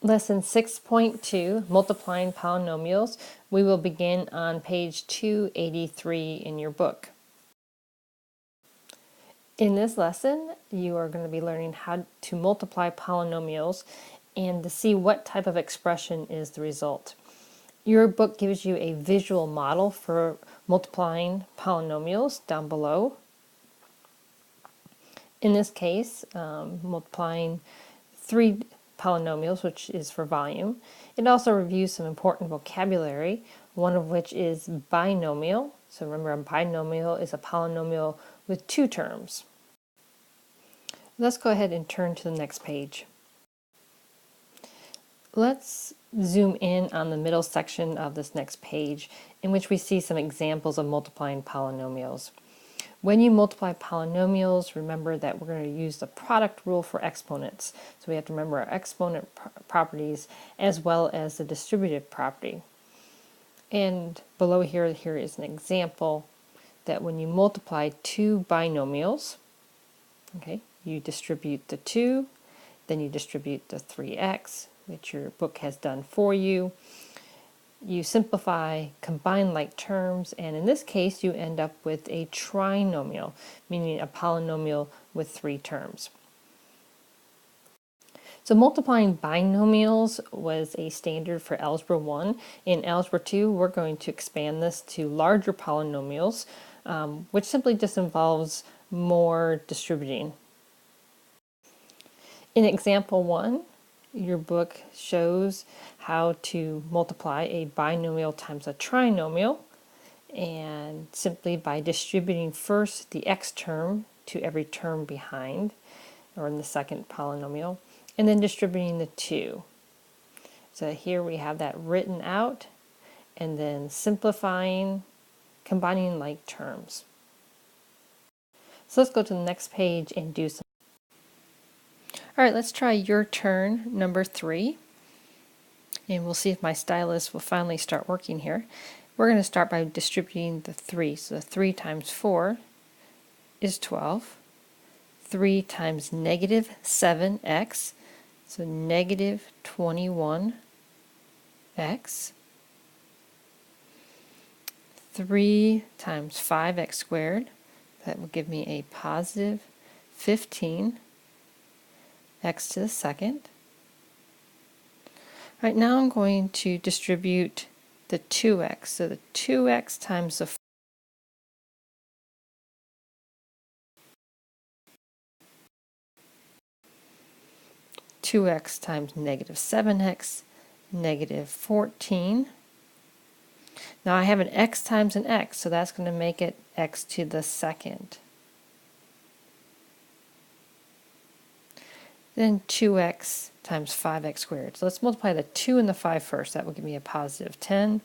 Lesson 6.2, Multiplying Polynomials. We will begin on page 283 in your book. In this lesson, you are going to be learning how to multiply polynomials and to see what type of expression is the result. Your book gives you a visual model for multiplying polynomials down below. In this case, multiplying 3 polynomials, which is for volume. It also reviews some important vocabulary, one of which is binomial. So remember, a binomial is a polynomial with 2 terms. Let's go ahead and turn to the next page. Let's zoom in on the middle section of this next page, in which we see some examples of multiplying polynomials. When you multiply polynomials, remember that we're going to use the product rule for exponents. So we have to remember our exponent properties as well as the distributive property. And below here is an example that when you multiply 2 binomials, okay, you distribute the 2, then you distribute the 3x, which your book has done for you. You simplify, combine like terms, and in this case you end up with a trinomial, meaning a polynomial with 3 terms. So multiplying binomials was a standard for Algebra 1. In Algebra 2, we're going to expand this to larger polynomials, which simply just involves more distributing. In example 1, your book shows how to multiply a binomial times a trinomial, and simply by distributing first the x term to every term behind, or in the second polynomial, and then distributing the 2. So here we have that written out, and then simplifying, combining like terms. So let's go to the next page and do some. All right, let's try your turn number 3, and we'll see if my stylus will finally start working here. We're going to start by distributing the 3. So 3 times 4 is 12. 3 times negative 7x, so negative 21x. 3 times 5x squared, that will give me a positive 15 x to the second. All right, now I'm going to distribute the 2x. So the 2x times the 2x times negative 7x, negative 14. Now I have an x times an x, so that's going to make it x to the second. Then 2x times 5x squared. So let's multiply the 2 and the 5 first. That will give me a positive 10.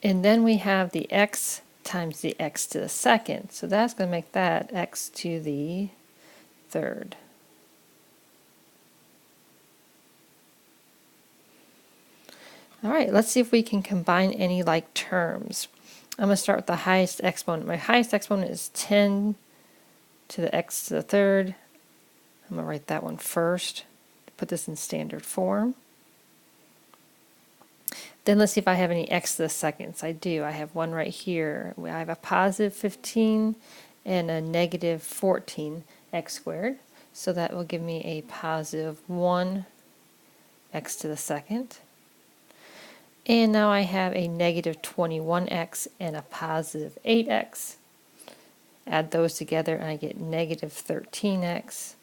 And then we have the x times the x to the second. So that's going to make that x to the third. All right, let's see if we can combine any like terms. I'm going to start with the highest exponent. My highest exponent is 10 to the x to the third. I'm going to write that one first to put this in standard form. Then let's see if I have any x to the seconds. I do. I have one right here. I have a positive 15 and a negative 14 x squared. So that will give me a positive 1 x to the second. And now I have a negative 21x and a positive 8x. Add those together and I get negative 13x.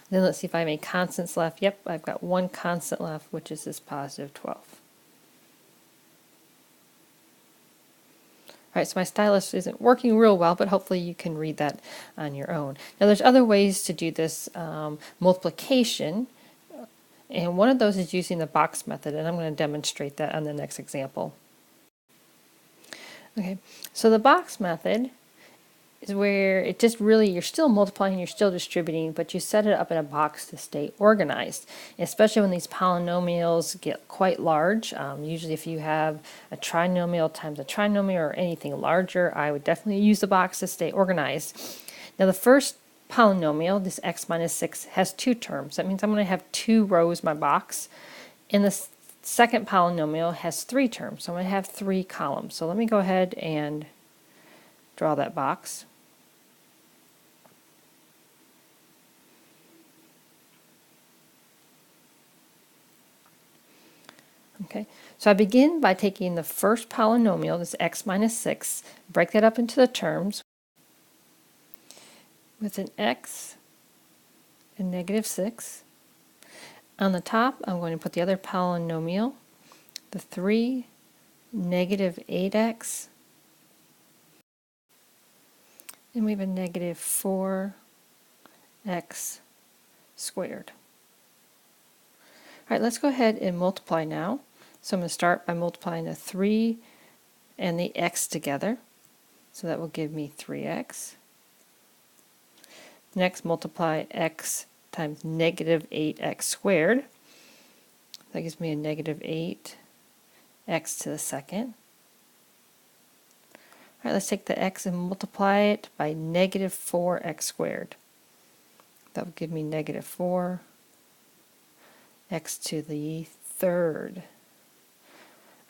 Then let's see if I have any constants left. Yep, I've got one constant left, which is this positive 12. All right, so my stylus isn't working real well, but hopefully you can read that on your own. Now there's other ways to do this multiplication, and one of those is using the box method, and I'm going to demonstrate that on the next example. Okay, so the box method is where it just really, you're still multiplying, you're still distributing, but you set it up in a box to stay organized, especially when these polynomials get quite large. Usually if you have a trinomial times a trinomial or anything larger, I would definitely use the box to stay organized. Now the first polynomial, this x minus 6, has two terms. That means I'm going to have two rows in my box. And the second polynomial has three terms, so I'm going to have three columns. So let me go ahead and draw that box. Okay, so I begin by taking the first polynomial, this x minus 6, break that up into the terms with an x and negative 6. On the top, I'm going to put the other polynomial, the 3, negative 8x, and we have a negative 4x squared. All right, let's go ahead and multiply now. So I'm going to start by multiplying the 3 and the x together. So that will give me 3x. Next, multiply x times negative 8x squared. That gives me a negative 8x to the second. All right, let's take the x and multiply it by negative 4x squared. That will give me negative 4x to the third.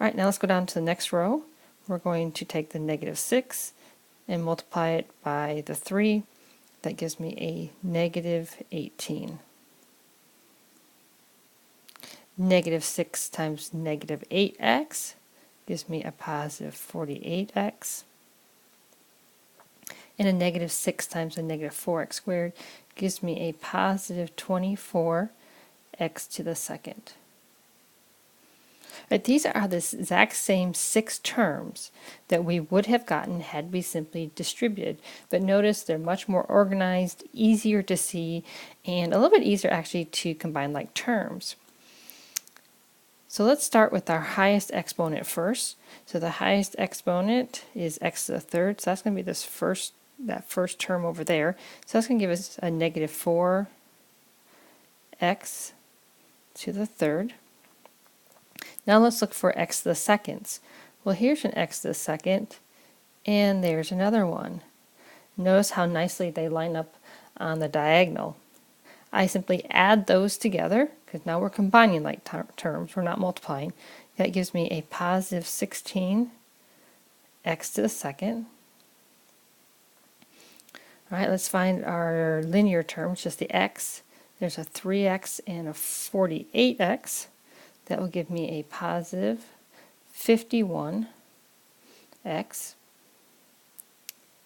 All right, now let's go down to the next row. We're going to take the negative 6 and multiply it by the 3. That gives me a negative 18. Negative 6 times negative 8x gives me a positive 48x. And a negative 6 times a negative 4x squared gives me a positive 24x to the second. Right, these are the exact same 6 terms that we would have gotten had we simply distributed. But notice they're much more organized, easier to see, and a little bit easier actually to combine like terms. So let's start with our highest exponent first. So the highest exponent is x to the third, so that's going to be that first term over there. So that's going to give us a negative 4x to the third. Now let's look for x to the seconds. Well, here's an x to the second, and there's another one. Notice how nicely they line up on the diagonal. I simply add those together, because now we're combining like terms, we're not multiplying. That gives me a positive 16x to the second. All right, let's find our linear terms, just the x. There's a 3x and a 48x. That will give me a positive 51x.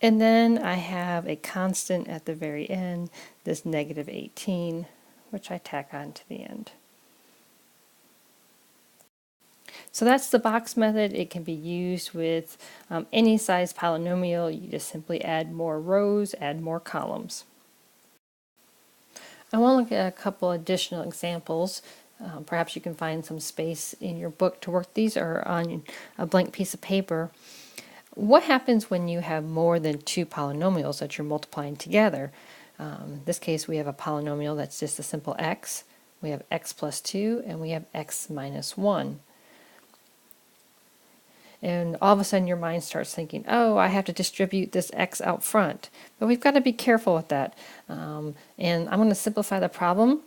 And then I have a constant at the very end, this negative 18, which I tack on to the end. So that's the box method. It can be used with any size polynomial. You just simply add more rows, add more columns. I want to look at a couple additional examples. Perhaps you can find some space in your book to work these or on a blank piece of paper. What happens when you have more than two polynomials that you're multiplying together? In this case, we have a polynomial that's just a simple x. We have x plus 2, and we have x minus 1. And all of a sudden your mind starts thinking, oh, I have to distribute this x out front. But we've got to be careful with that. And I'm going to simplify the problem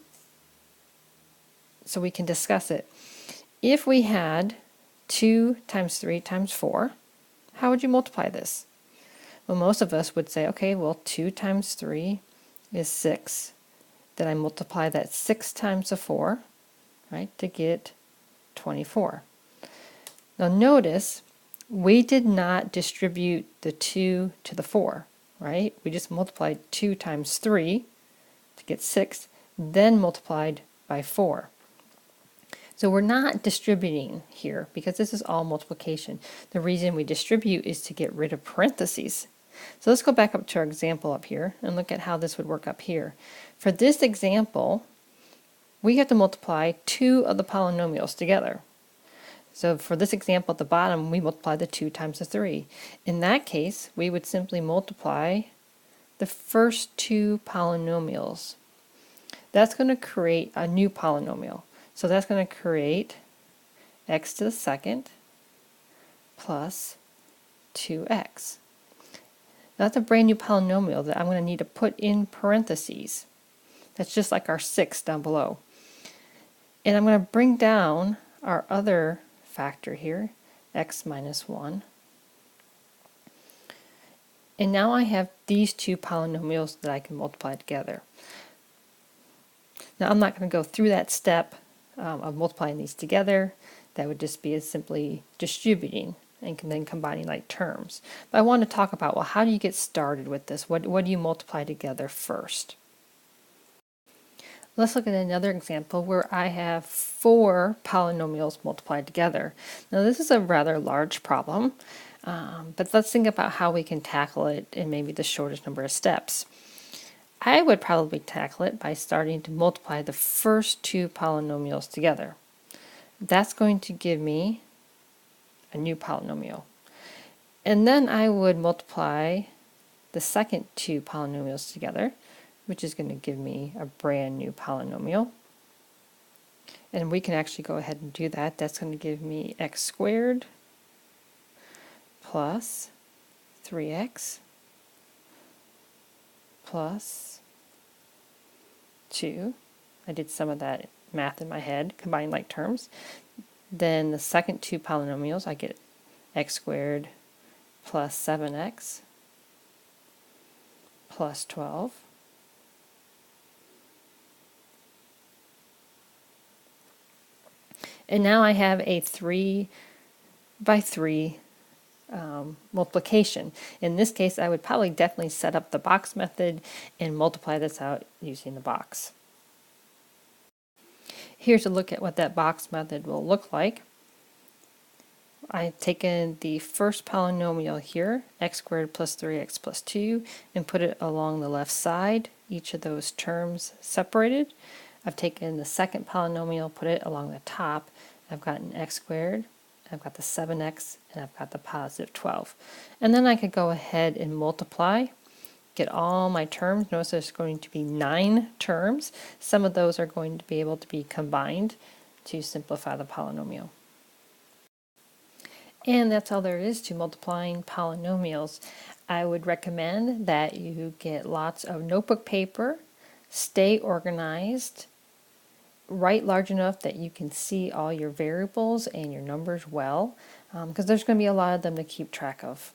so we can discuss it. If we had 2 times 3 times 4, how would you multiply this? Well, most of us would say, okay, well, 2 times 3 is 6. Then I multiply that 6 times the 4, right, to get 24. Now notice, we did not distribute the 2 to the 4, right? We just multiplied 2 times 3 to get 6, then multiplied by 4. So we're not distributing here because this is all multiplication. The reason we distribute is to get rid of parentheses. So let's go back up to our example up here and look at how this would work up here. For this example, we have to multiply 2 of the polynomials together. So for this example at the bottom, we multiply the 2 times the 3. In that case, we would simply multiply the first 2 polynomials. That's going to create a new polynomial. So that's going to create x to the second plus 2x. That's a brand new polynomial that I'm going to need to put in parentheses. That's just like our 6 down below. And I'm going to bring down our other factor here, x minus 1. And now I have these two polynomials that I can multiply together. Now I'm not going to go through that step of multiplying these together. That would just be as simply distributing and then combining like terms. But I want to talk about, well, how do you get started with this? What do you multiply together first? Let's look at another example where I have 4 polynomials multiplied together. Now this is a rather large problem, but let's think about how we can tackle it in maybe the shortest number of steps. I would probably tackle it by starting to multiply the first 2 polynomials together. That's going to give me a new polynomial. And then I would multiply the second 2 polynomials together, which is going to give me a brand new polynomial. And we can actually go ahead and do that. That's going to give me x squared plus 3x plus 2. I did some of that math in my head, combining like terms. Then the second 2 polynomials, I get x squared plus 7x plus 12. And now I have a 3 by 3 multiplication. In this case, I would probably definitely set up the box method and multiply this out using the box. Here's a look at what that box method will look like. I've taken the first polynomial here, x squared plus 3x plus 2, and put it along the left side, each of those terms separated. I've taken the second polynomial, put it along the top. I've got an x squared, I've got the 7x, and I've got the positive 12. And then I could go ahead and multiply, get all my terms. Notice there's going to be 9 terms. Some of those are going to be able to be combined to simplify the polynomial. And that's all there is to multiplying polynomials. I would recommend that you get lots of notebook paper, stay organized, write large enough that you can see all your variables and your numbers well, because there's going to be a lot of them to keep track of.